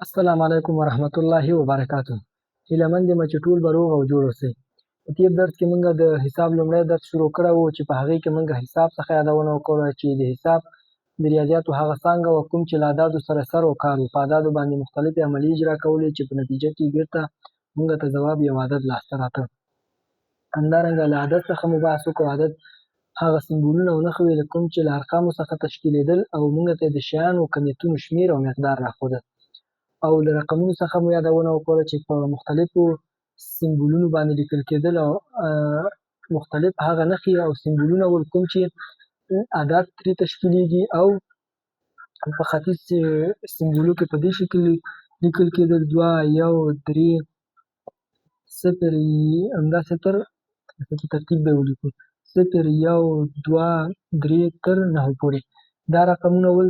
السلام علیکم ورحمت الله وبرکاته. هیله مند یم چې ټول به روغ او جوړ اوسئ. په تېر درس کې موږ د حساب لومړی درس شروع کړی و چې په هغې کې موږ حساب څخه یادونه وکړه چې د حساب د ریاضیاتو هغه څانګه وه کوم چې له اعدادو سره سر و کار و. په اعدادو باندې مختلفې عملې اجرا کولې چې په نتیجه کې بېرته موږ ته ځواب یو عدد لاسته راته. همدارنګه له عدد څخه مو بحث وکړو. عدد هغه سمبولونه او نښې وې کوم چې له ارقامو څخه تشکیلېدل او موږ ته د شیانو کمیتونو شمېر او مقدار راښوده. او له رقمونو څخه مو یادونه وکړه چې په مختلفو سمبولونو باندې لیکل کېدل او مختلف هغه نښې او سمبولونه ول کوم چې عدد ترې تشکیلیږي او په ختیځ سمبولو کې په دې شکل لیکل کېدل 2 1 3 0 همداسې تر ترتیب به ولیکو 0 1 2 3 تر 9 پورې. دا رقمونه ول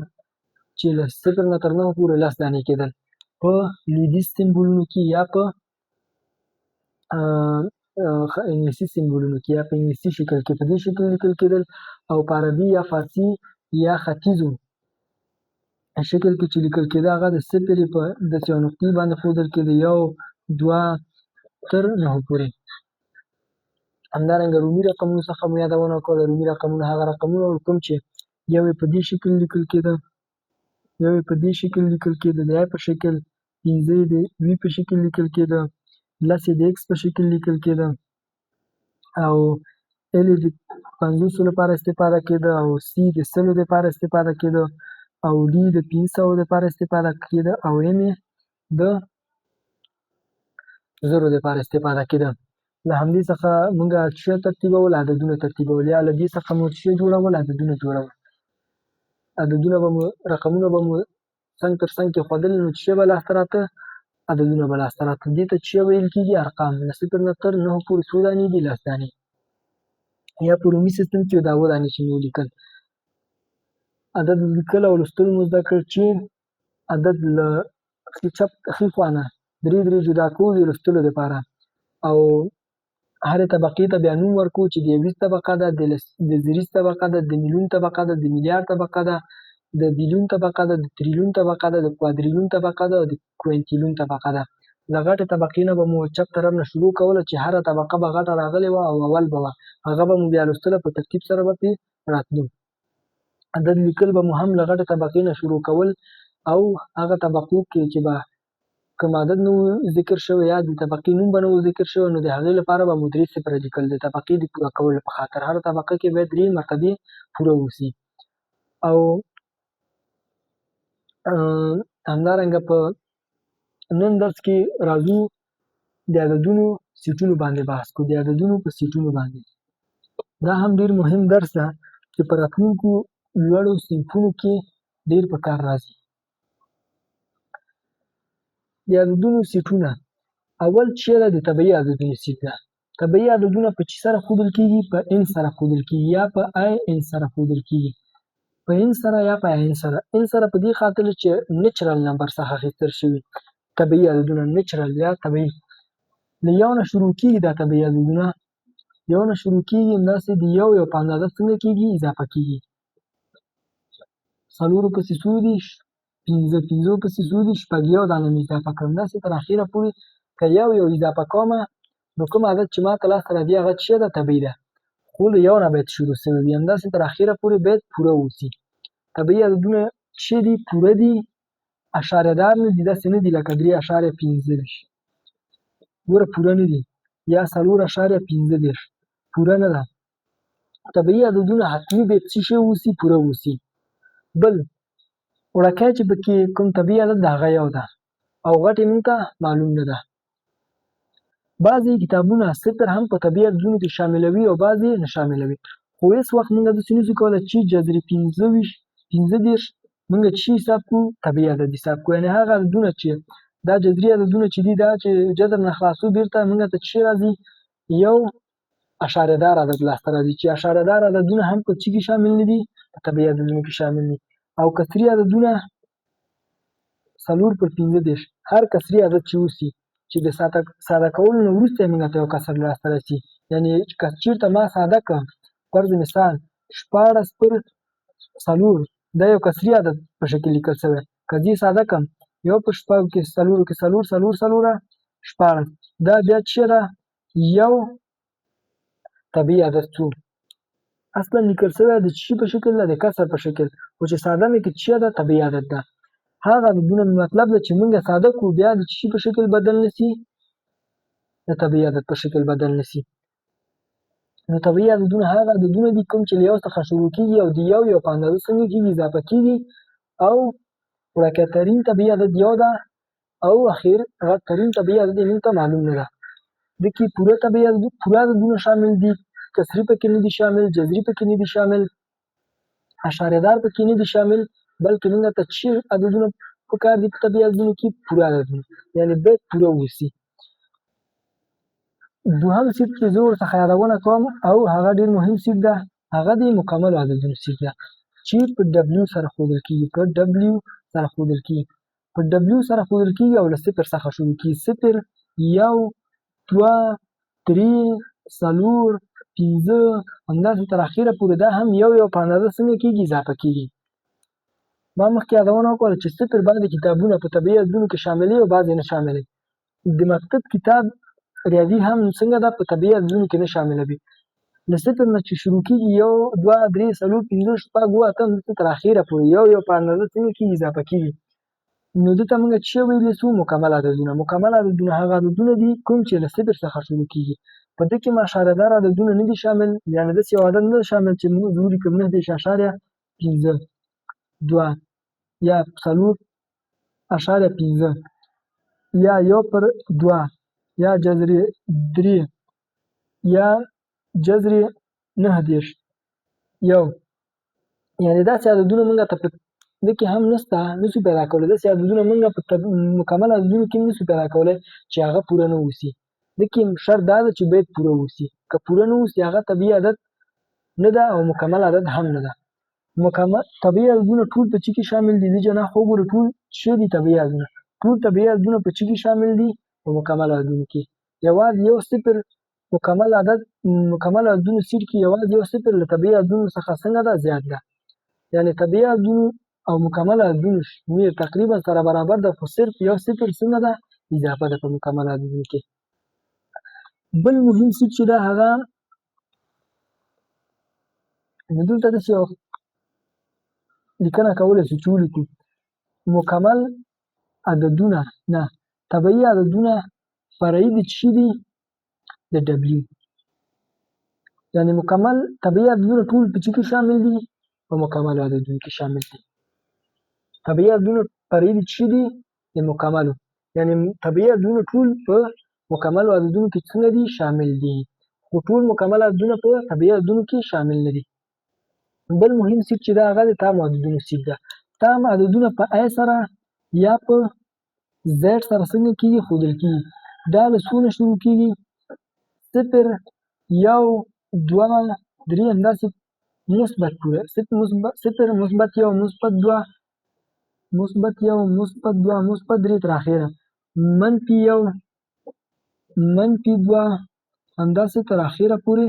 چې له 0 نه تر 9 پورې 10 دانې کېدل. په لویدیځ سمبولونو کې یا په انګلیسي سمبولونو کې یا په انګلیسي شکل کې په دې شکل لیکل کېدل او په عربي یا فارسي یا ختیځو شکل کې چې لیکل کېده هغه د 0 په داسې یو نقطې باندې ښودل کېده 1 2 تر 9 پورې. همدارنګه رومي رقمونو څخه مو یادونه وکړه. رومي رقمونه هغه رقمونه کوم چې یو یې په دې شکل لیکل کېده، یو یې په دې شکل لیکل کېده، د یا په شکل، 15 د وي په شکل لیکل کېده، 10 د ایکس په شکل لیکل کېده او ال د 50 لپاره استفاده کېده او سی د 100 لپاره استفاده کېده او ډي د 500 لپاره استفاده کېده او ام د 0 لپاره استفاده کېده. له همدې څخه موږ څه ترتیبول؟ عددونه ترتیبول. یا له دې څخه مو څه جوړول؟ عددونه جوړول. عددونه به مو رقمونه به مو څنګ تر څنګ کېښودل نو څه به لاسته راته؟ عددونه به لاسته راته. دې ته څه ویل کېږي؟ ارقام. له 0 نه تر 9 پورې څو دانې دي؟ 10 دانې. یا په رومي سیستم کې دا 7 دانې چې مو ولیکل. عدد لیکل او لوستل مو زده کړ چې عدد له ښي خوا نه درې جدا کوو د لوستلو دپاره او هرې طبقې ته بیا نوم ورکوو چې د یویز طبقه ده، د زریز طبقه ده، د میلیون طبقه ده، د میلیارد طبقه ده، د بیلیون طبقه ده، د تریلیون طبقه ده، د کوادریلیون طبقه ده او د کوینټیلیون طبقه ده. له غټې طبقې نه به مو چپ طرف نه شروع کوله چې هره طبقه به غټه راغلې وه او اول به وه، هغه به مو بیا لوستله، په ترتیب سره به پرې راتلو. عدد لیکل به مو هم له غټې طبقې نه شروع کول او هغه طبقو کې چې به کوم عدد نه و ذکر شوی یا د طبقې نوم به نه و ذکر شوی نو د هغې لپاره به مو 3 صفره لیکل، د طبقې د پوره کولو په خاطر. هره طبقه کې باید 3 مرتبې پوره اوسي. او همدارنګه په نن درس کې راځو د عددونو سیټونو باندې بحث کوو. د عددونو په سیټونو باندې دا هم ډېر مهم درس ده چې په راتلونکو لوړو صنفونو کې ډېر په کار راځي. د عددونو سیټونه اول چیرې د طبیعي عددونو سیټ ده. طبیعي عددونه په چی سره ښودل کېږي؟ په ان سره ښودل کېږي یا په آی ان سره ښودل کېږي. په ان سره یا په آی ان سره. ان سره په دې خاطر چې نیچرل نمبر څخه اخیستل شوي طبیعي عددونه، نیچرل یا طبیعي. له یو نه شروع کېږي دا طبیعي عددونه، یو نه شروع کېږي، همداسې د یو په اندازه څنګه کېږي؟ اضافه کېږي. 4 پسې څو دي؟ 5 پسې څو دي؟ 6 یو دانه مې اضافه کړم. داسې تر اخره پورې که یو اضافه کومه نو کوم عدد چې ماته لاسته راځي هغه څه ده؟ طبیعي ده، خو له یو نه باید شروع شوی وي. همداسې تر اخره پورې باید پوره اوسي. طبیعي عددونه څه دي؟ پوره دي، اشاریه دار نه دي، داسې نه دي لکه 3.15 ګوره پوره نه دي، یا 4.15 پوره نه ده. طبیعي عددونه حتمي باید څه شی اوسي؟ پوره اوسي. بل وړکی چې پکې کوم طبیعي عدد ده هغه یو ده او غټ یې موږ ته معلوم نه ده. بعضې کتابونه صفر هم په طبیعي عددونو کې شاملوي او بعضې نه شاملوي، خو هېڅ وخت موږ داسې نشو کولی چې جذري 15 موږ چې حساب کوو؟ طبیعي عدد حساب کوو. یعنې هغه عددونه چې دا جذري عددونه چې دي دا چې جذر نه خلاصو بېرته موږ ته څه راځي؟ یو اشاریه دار عدد لاسته راځي چې اشاریه دار عددونه هم په څه کې شامل نه دي؟ په طبیعي عددونو کې شامل دي. او کسري عددونه 4/15 هر کسري عدد چې اوسي چې د ساده کولو نه وروسته یې موږ ته یو کسر لاسته راسي، یعنې که چېرته ما ساده کړم فرض مثال 14/4 دا یو کسري عدد په شکل لیکل شوی، که دې ساده کړم یو په شپږو کې څلورو کې څلور څلور څلوره شپاړس. دا بیا څه ده؟ یو طبیعي عدد څو اصلا لیکل شوی د چی په شکل ده؟ د کسر په شکل، خو چې ساده مې کې چی ده؟ طبیعي عدد ده. هغه عددونه مطلب ده چې موږ ساده کو بیا د چی په شکل بدل نسی؟ د طبیعي عدد په شکل بدل نسی. نو طبیعي عددونه هغه عددونه دي کوم چې له یو څخه شروع کیږي او د یو په اندازه څنګه کیږي؟ اضافه کیږي. او وړوکی طبیعي عدد یو ده او اخر غټ ترین طبیعي عدد موږ ته معلوم نه ده. دکې پوره عددونه شامل دي، کسري پکې نه دي شامل، جذري پکې نه دي شامل، اشاریه دار پکې نه دي شامل، بلکې موږ ته چې عددونه پکار دي په طبیعي عددونو کې پوره عددونه، یعنی باید پوره ووسي. دوهم سیټ چې زه ورڅخه یادونه کوم او هغه ډېر مهم سیټ ده، هغه د مکملو عددونو سیټ ده چې په ډبلیو سره ښودل کېږي. په ډبلیو سره ښودل کېږي او له صفر څخه شروع کېږي. صفر، یو، دوه، درې، څلور، پنځه، همداسې تر اخره پورې دا هم یو په اندازه څنګه کېږي؟ اضافه کېږي. ما مخکې یادونه وکړه چې صفر بعضې کتابونه په طبیعي عددونو کې شاملوي او بعضې نه شاملوي. د مکتب کتاب ریاضي هم څنګه ده؟ په طبیعي عددونو کې نه شاملوي. له صفر نه چې شروع کېږي یو، دوه، درې، څلور، پنځه، شپږ، اووه، اته، همداسې تر اخره پورې یو په اندازه څنګه کېږي؟ اضافه کېږي. نو دته موږ څه ویلی سو؟ مکمل عددونه. مکمل عددونه هغه عددونه دي کوم چې له صفر څخه شروع کېږي. په دې کې اشاریه دار عددونه نه دي شامل، یعنې داسې یو عدد نه شامل چې موږ ولیکو 9.5 دوه یا 4.5 یا 1/2 یا جذر 3 یا جذر 9.1، یعنې داسې عددونه موږ ته په دې کې هم نشو پیدا کولی. داسې عددونه موږ په مکمل عددونو کې نشو پیدا کولی چې هغه پوره نه اوسي. دې کې شرط دا ده چې باید پوره اوسي. که پوره نه اوسي هغه طبیعي عدد نه ده او مکمل عدد هم نه ده. طبیعي عددونه ټول په چې کې شامل دي. دې جناح وګورئ ټول څه دي؟ طبیعي عددونه. ټول طبیعي عددونه په چې کې شامل دي؟ په مکمل عددونو کې. یوازې یو صفر مکمل عددونو سیټ کې یوازې یو صفر له طبیعي عددونو څخه څنګه ده؟ زیات ده. یعنې طبیعي عددونو او مکمل عددونو شمېر تقریبا سره برابر ده، خو صرف یو صفر څنګه ده؟ اضافه ده په مکمل عددونو کې. بل مهم سیټ چې ده هغه دلته داسې یو لیکنه کولی شو چې ولیکو مکمل عددونه نه طبیعي عددونه فرعي د څه دي؟ د ډبلیو. یعنې مکمل طبیعي عددونه ټول په څه کې شامل دي؟ په مکمل عددونو کې شامل دي. طبیعي عددونه فرعي د څه دي؟ د مکملو. یعنې طبیعي عددونه ټول په مکملو عددونو کې څنګه دي؟ شامل دي. خو ټول مکمل عددونه په طبیعي عددونو کې شامل نه دي. بل مهم سیټ چې ده هغه د تام عددونو سیټ ده. تام عددونه په ای سره یا په زیډ سره څنګه کېږي؟ ښودل کېږي. دا له څو نه شروع کېږي؟ صفر، یو، دوه، درې، همداسې مثبت پورې. صفر، مثبت یو، مثبت دوه، مثبت یو، مثبت دوه، مثبت درې تر اخره، منفي یو، منفي دوه، همداسې تر اخره پورې.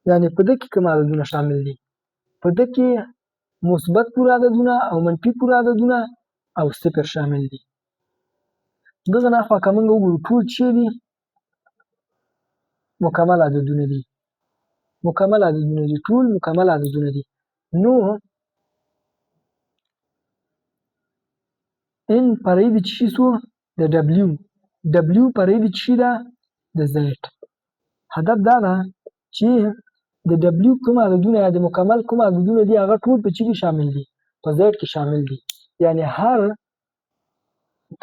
یعنې په دې کې کوم عددونه شامل دي؟ په دې کې مثبت پوره عددونه او منفي پوره عددونه او صفر شامل دي. دغه نحوه که موږ وګورو ټول څه دي؟ مکمل عددونه دي. ټول مکمل عددونه دي. نو ان فرعي د څه شو؟ د ډبلیو فرعي د څه ده؟ د زیډ. هدف دا ده چې د ډبلیو کوم عددونه یا د مکمل کوم عددونه دي هغه ټول په څه کې شامل دي؟ په زیډ کې شامل دي. یعنې هر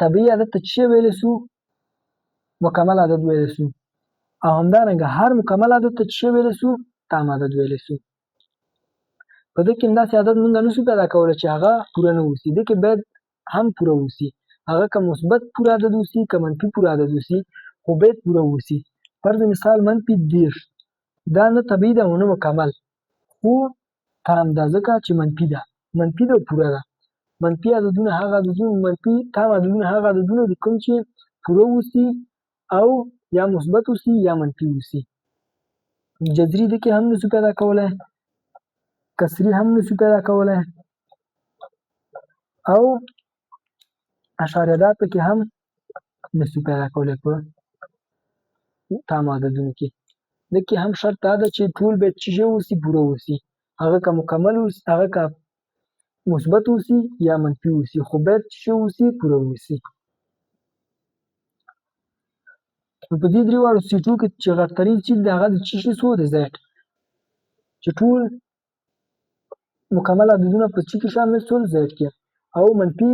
طبیعي عدد ته څه ویلی سو؟ مکمل عدد ویلی سو. او همدارنګه هر مکمل عدد ته څه ویلی سو؟ تام عدد ویلی سو. په دې کې همداسې عدد موږ نشو پیدا کولی چې هغه پوره نه اوسي. دې کې باید هم پوره اوسي. هغه که مثبت پوره عدد اوسي که منفي پوره عدد اوسي، خو باید پوره اوسي. فرض مثال منفي 30 دا نه طبیعي ده او نه مکمل، خو تام ده ځکه چې منفي ده او پوره ده. منفي عددونه هغه عددونه تام عددونه هغه عددونه دي کوم چې پوره اوسي او یا مثبت اوسي یا منفي اوسي. جذري دې کې هم نشو پیدا کولی، کسري هم نشو پیدا کولی او اشاریه دار پکې هم نشو پیدا کولی په تام عددونو کې. دې کې هم شرط دا ده چې ټول باید چې اوسي پوره اوسي، هغه که مکمل اوسي، هغه که مثبت اوسي یا منفي اوسي، خو باید چې اوسي پوره اوسي. نو په دې درې واړو سیټو کې چې غټترین سیټ دی هغه د چې شي څو دی زیډ، چې ټول مکمل عددونه په چې کې شامل شول زیډ کې، او منفي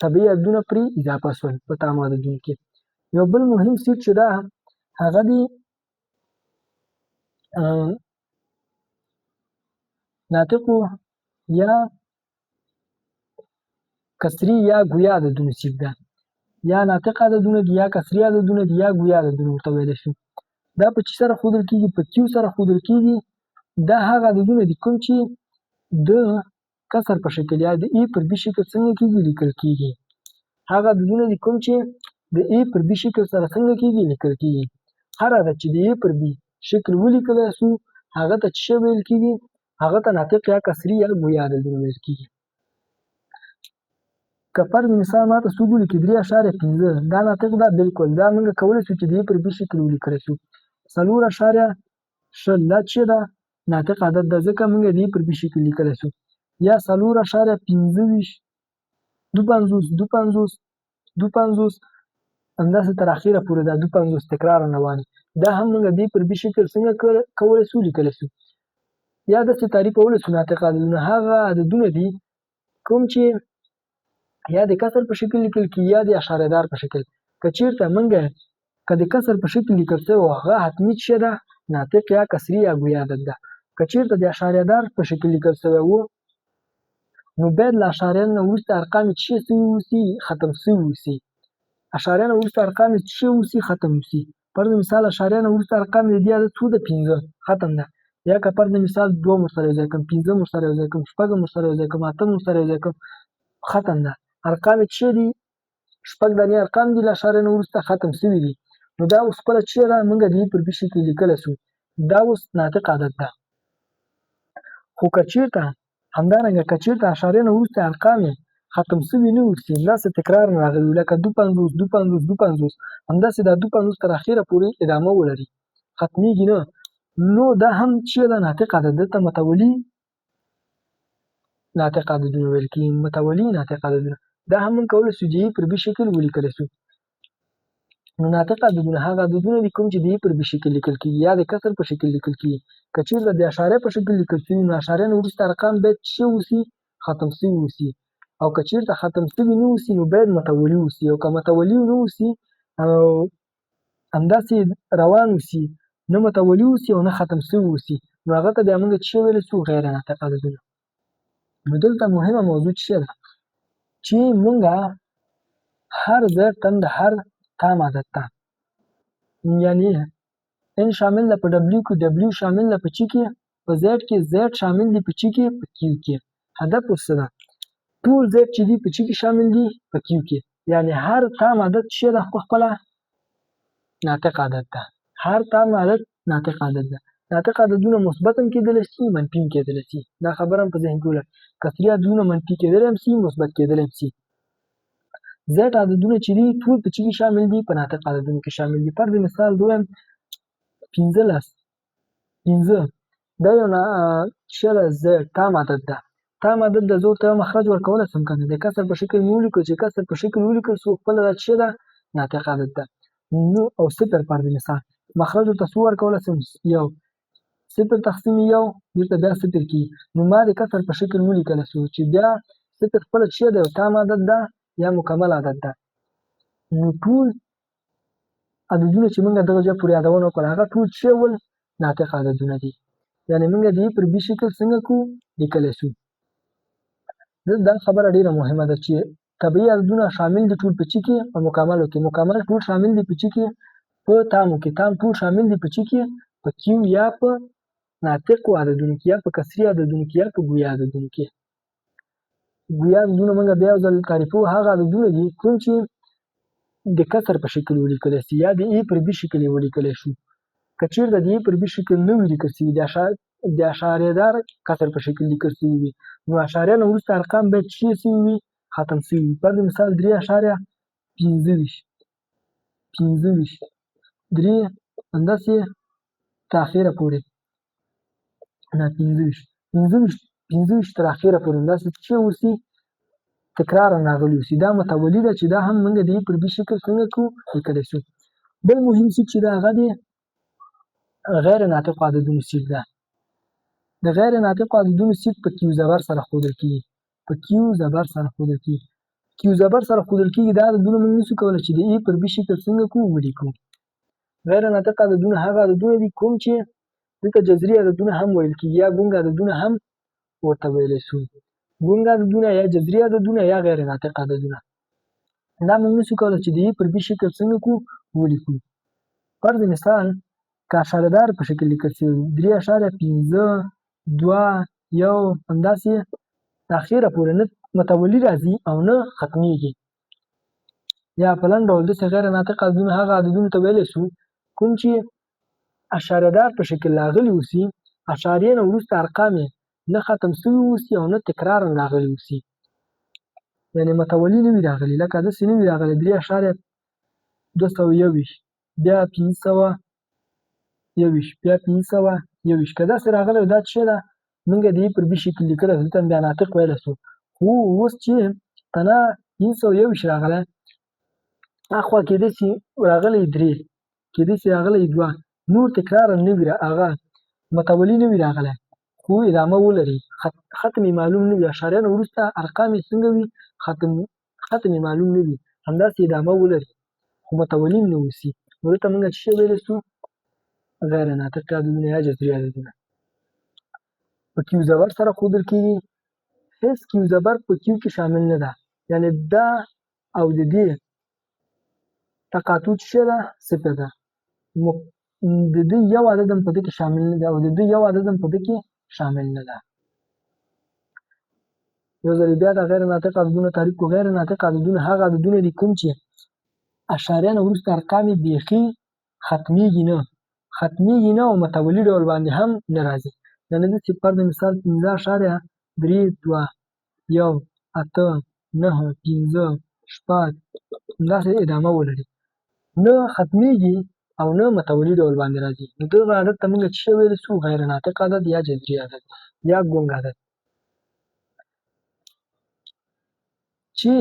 طبیعي عددونه پرې اضافه شول په تام عددونو کې. یو بل مهم سیټ چې دا هغه دی ناطقو یا کسري یا ګویا عددونو سیټ ده. یا ناطق عددونه دي یا کسري عددونه دي یا ګویا عددونه ورته ویلی شي. دا په چې سره ښودل کېږي، په کیو سره ښودل کېږي. دا هغه عددونه دي کوم چې د کسر په شکل یا د ای پر بي شکل څنګه کېږي لیکل کېږي. هغه عددونه دي کوم چې د ای پر بي شکل سره څنګه کېږي لیکل کېږي. هر عدد چې د ای پر بي شکل ولیکلی شو هغه ته څه ویل کېږي؟ هغه ته ناطق یا کسري یا ګویا عددونه ویل کېږي. که فرض مثال ماته څوک ولیکي 3.5 دا ناطق ده، بالکل دا موږ کولی شو چې د ای پر بي شکل ولیکلی شو. 4.0 دا څه ده؟ ناطق عدد ده، ځکه موږ د ای پر بي شکل لیکلی شو. یا 4.25 2.50 همداسې تر اخره پورې دا 2.50 تکرار رواني، دا هم موږ د ای پر بي شکل څنګه کولی شو لیکلی شو. یا داسې تعریفولی شو ناطق عددونه هغه عددونه دي کوم چې یا د کسر په شکل لیکل کېږي یا د اشاریه دار په شکل. که چېرته موږ که د کسر په شکل لیکل شوی هغه حتمي څه ده؟ ناطق یا کسري یا ګویا عدد ده. که چېرته د اشاریه دار په شکل لیکل شوی و نو باید له اشاریه نه وروسته ارقام یې څه شوي اوسي؟ ختم شوي اوسي. اشاریه نه وروسته ارقام یې څه اوسي؟ ختم اوسي. فرض مثال اشاریه نه وروسته ارقام د دې عدد څو ده؟ 15 ختم ده. یا که فرض مثال 2 ورسره یوځای کړم، 15 ورسره یوځای کړم، 6 ورسره یوځای کړم، 8 ورسره یوځای کړم، ختم ده. ارقام یې څه دي؟ 6 دانې ارقام دي له اشاریه نه وروسته ختم شوي دي. نو دا اوس خپله څه ده؟ موږ د ای پر بي شکل لیکلی شو. دا اوس ناطق عدد ده. خو که چېرته همدارنګه که چېرته اشاریه نه وروسته ارقام یې ختم شوي نه اوسي، همداسې تکرار نه راغلي وي، لکه 2.50 همداسې دا 2.50 تر اخره پورې ادامه ولري، ختمیږي نه، نو دا هم څه ده؟ ناطق عدد ده. ته متولي ناطق عددونه ویل کېږي. متولي ناطق عددونه دا هم موږ کولی شو د ای پر بي شکل ولیکلی شو. نو ناطق عددونه هغه عددونه دي کوم چې د ای پر بي شکل لیکل کېږي یا د کسر په شکل لیکل کېږي. که چېرته د اشاریه په شکل لیکل شوي نو اشاریه نه وروسته ارقام باید څه اوسي؟ ختم شوي اوسي. او که چېرته ختم شوي نه اوسي نو باید متولي اوسي. او که متولي نه اوسي او همداسې روان اوسي، نه متولي اوسي او نه ختم شوي اوسي، نو هغه ته بیا موږ څه ویلی شو؟ غیر ناطق عددونه. نو دلته مهمه موضوع څه ده؟ چې موږ هر زیډ تن د هر تام عدد ته، یعنی ان شامل ده په ډبلیو کې، ډبلیو شامل ده په چې کې، په زیډ کې زیډ شامل دي په چې کې، په کیو کې. هدف اوس څه ده؟ ټول زیډ چې دي په چې کې شامل دي په کیو کې، یعنی هر تام عدد څه ده؟ خپله ناطق عدد ده. هر تام عدد ناطق عدد ده. ناطق عددونه مثبت هم کېدلی شي، منفي هم کېدلی شي. دا خبره هم په ذهن کې ولرئ. کسري عددونه منفي کېدلی هم شي، مثبت کېدلی هم شي. زیډ عددونه چې دي ټول په چې کې شامل دي؟ په ناطق عددونو کې شامل دي. فرض مثال دویم 15 دا یو څه ده؟ زیډ تام عدد ده. تام عدد ده، زه ورته یو مخرج ورکولی شم که نه؟ د کسر په شکل مې ولیکل، چې کسر په شکل ولیکل شو خپله دا څه ده؟ ناطق عدد ده. نو او صفر فرض مثال مخرج ورته څو ورکولی شم؟ یو. صفر تقسیم یو بیرته بیا صفر کېږي. نو ما د کسر په شکل ولیکلی شو چې بیا صفر خپله څه ده؟ یو تام عدد ده یا مکمل عدد ده. نو ټول عددونه چې موږ دغه ځای پورې یادونه وکړه هغه ټول څه ول؟ ناطق عددونه دي. یعنې موږ د ای پر بي شکل څنګه کو؟ لیکلی شو. دا خبره ډېره مهمه ده چې طبیعي عددونه شامل دي ټول په چې کې، په مکملو کې. مکمل ټول شامل دي په چې کې، په تامو کې. تام ټول شامل دي په چې کې، په کیو یا په ناطقو عددونو کې، یا په کسري عددونو کې، یا په ګویا عددونو کې. ګویا عددونه موږ بیا یو ځل تعریفوو. هغه عددونه دي کوم چې د کسر په شکل ولیکلی شي یا د ای پر بي شکل یې ولیکلی شو. که چېرته د ای پر بي شکل نه وي لیکل شوي، د اشاریه دار کسر په شکل لیکل شوي وي، نو اشاریه نه وروسته ارقام باید څه شوي وي؟ ختم شوي وي. فرض مثال 3.25 3 همداسې تر اخره پورې نه 25 تر اخره پورې همداسې څه اوسي تکرارا راغلي اوسي. دا متولي ده چې دا هم موږ د پر بي شکل څنګه کوو لیکلی شو. بل مهم څه چې ده هغه دی غیر ناطقو عددونو سیټ ده. د غیر ناطقو عددونو سیټ په کیو زبر سره ښودل کېږي. کیو زبر سره ښودل کېږي. دا عددونه موږ نشو کولی چې د ای پر بي شکل څنګه کوو ولیکو. غیر ناطق عددونه هغه عددونه دي کوم چې دلته جذري عددونه هم ویل کېږي یا ګونګ عددونه هم ورته ویلی شو. ګونګ عددونه یا جذري عددونه یا غیر ناطق عددونه. دا موږ نشو کولی چې د ای پر بي شکل څنګه کوو ولیکو. فرض مثال که اشاره دار په شکل لیکل شوي 3.15 2 1 همداسې د اخره پورې نه متولي راځي او نه ختمیږي. یا په لنډ ډول داسې غیر ناطق عددونه هغه عددونو ته ویلی شو کوم چې اشاره دار په شکل راغلي اوسي، اشارې نه وروسته ارقام یې نه ختم شوي اوسي او نه تکرارا راغلي اوسي، یعنې متولي نه وي راغلي. لکه داسې نه وي راغلی 3.221 بیا 521 بیا 521. که داسې راغلی دا څه ده موږ د ای پر بي شکل لیکلی دلته بیا ناطق ویلی شو. خو اوس چې تنه 521 راغلی اخوا کېدای شي راغلی 3 کېدای شي راغلی 2 نور تکرارا نه وي هغه متولي نه وي راغلی خو ادامه ولري، ختم یې معلوم نه وي، اشاریه نه وروسته ارقام یې څنګه وي ختم یې معلوم نه وي، همداسې ادامه ولري خو متولي هم نه اوسي. نو دلته موږ څه شی ویلی شو غیر ناطق عددونه یا جذري عددونه. په کیو زبر سره ښودل کېږي. هېڅ کیو زبر په کیو کې شامل نه ده، یعنې دا او د دې تقاطع څه شی ده صفر ده. د دې یو عدد هم په دې کې شامل نه ده او د دې یو عدد هم په دې کې شامل نه ده. یو ځل بیا د غیر ناطق عددونه تعریف کړو. غیر ناطق عددونه هغه عددونه دي کوم چې اشاریه نه وروسته ارقام یې بیخي ختمیږي نه او متولي ډول باندې هم نه راځي. یعنې داسې فرض مثال 15.32 1 8 9 15 شپږ همداسې ادامه ولري، نه ختمیږي او نه متولي ډول باندې راځي. نو دغه عدد ته موږ څه ویلی شو غیر ناطق عدد یا جذري عدد یا ګونګ عدد. چې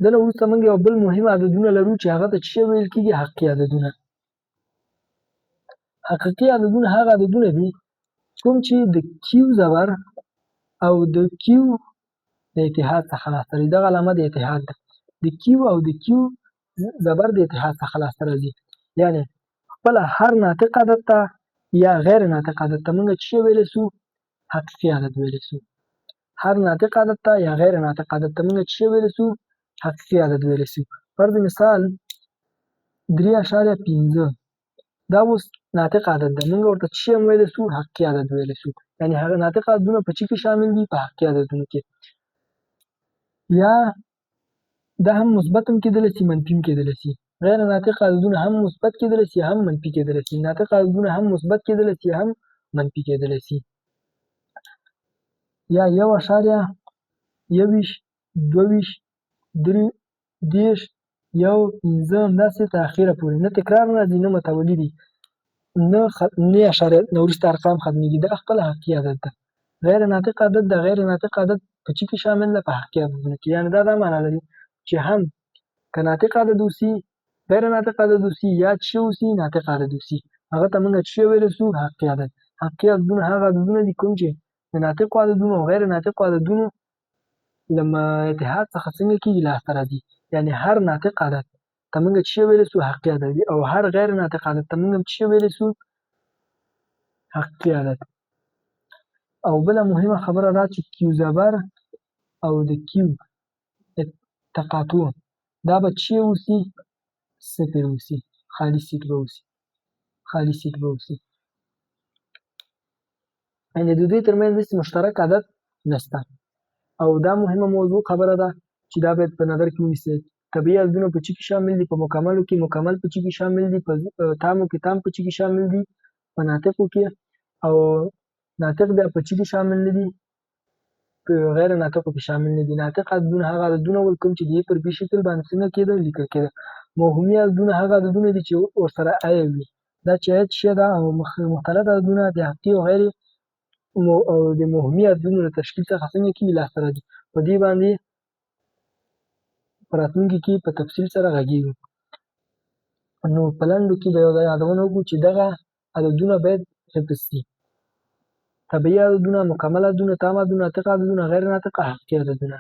دله وروسته موږ یو بل مهم عددونه لرو چې هغه ته څه ویل کېږي حقیقي عددونه. حقیقي عددونه هغه عددونه دي کوم چې د کیو زبر او د کیو د اتحاد څخه لاسته راځي. دغه علامه د اتحاد ده. د کیو او د کیو زبر د اتحاد څخه لاسته راځي، یعنې خپله هر ناطق عدد ته یا غیر ناطق عدد ته موږ څه ویلی شو حقیقي عدد ویلی شو. هر ناطق عدد ته یا غیر ناطق عدد ته موږ څه ویلی شو حقیقي عدد ویلی شو. فرض مثال 3.15 دا اوس ناطق عدد ده، موږ ورته څه ویلی شو حقیقي عدد ویلی شو. یعنې هغه ناطق عددونه په څه کې شامل دي په حقیقي عددونو کې. یا دا هم مثبت هم کېدلی شي منفي هم کېدلی شي. غیر ناطق عددونه هم مثبت کېدلی شي هم منفي کېدلی شي. ناطق عددونه هم مثبت کېدلی شي هم منفي کېدلی شي. یا 1.21 22 30 1 15 همداسې تر اخره پورې نه تکرار راځي نه متولي دي نه اشاره نه وروسته ارقام ختمیږي. دا خپل حقیقي عدد ده. غیر ناطق عدد د غیر ناطق عدد په څه کې شامل ده په حقیقي عددونو کې. یعنې دا معنا لري چې هم که ناطق عدد اوسي غیر ناطق عدد اوسي یا څه اوسي ناطق عدد اوسي هغه ته موږ څه ویلی شو حقیقي عدد. حقیقي عددونه هغه عددونه دي کوم چې د ناطقو عددونو او غیر ناطقو عددونو له اتحاد څخه څنګه کېږي لاسته راځي. یعنې هر ناطق عدد ته موږ څه ویلی شو حقیقي عدد او هر غیر ناطق عدد ته موږ څه ویلی شو حقیقي عدد. او بله مهمه خبره دا چې کیو زبر او د کیو تقاطع دا به څه اوسي صفر اوسي، خالي سیټ به اوسي. یعنې د دوی ترمنځ هېڅ مشترک عدد نشته. او دا مهمه موضوع خبره ده چې دا باید په نظر کې ونیسئ. طبیعي عددونه په څه کې شامل دي؟ په مکملو کې مکمل په څه کې شامل دي، په تامو کې تام په څه کې شامل دي، په ناطقو کې او ناطق بیا په څه کې شامل نه دي، په غیر ناطقو کې شامل نه دي. ناطق عددونه هغه عددونه ول کوم چې د ی پر بي شکل باندې څنګه کېده لیکل کېده. موهومي عددونه هغه عددونه دي چې ورسره آی وي. دا چې عد شی ده او مختلط عددونه د حقیقي او غیر او د موهومي عددونو له تشکیل څخه څنګه کېږي لاسته راځي. په دې باندې په راتلونکي کې په تفصیل سره غږېږو. نو په لنډو کې به یو یادونه وکړو چې دغه عددونه باید حفظ شي. طبیعي عددونه، مکمل عددونه، تام عددونه، ناطق عددونه، غیر ناطق، حقیقي عددونه.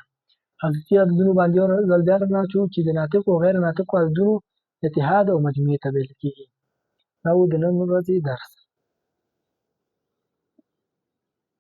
حقیقي عددونو باندې یو ځل بیا راچو چې د ناطقو او غیر ناطقو عددونو اتحاد او مجموعې ته ویل کېږي. دا و د نن ورځې درس.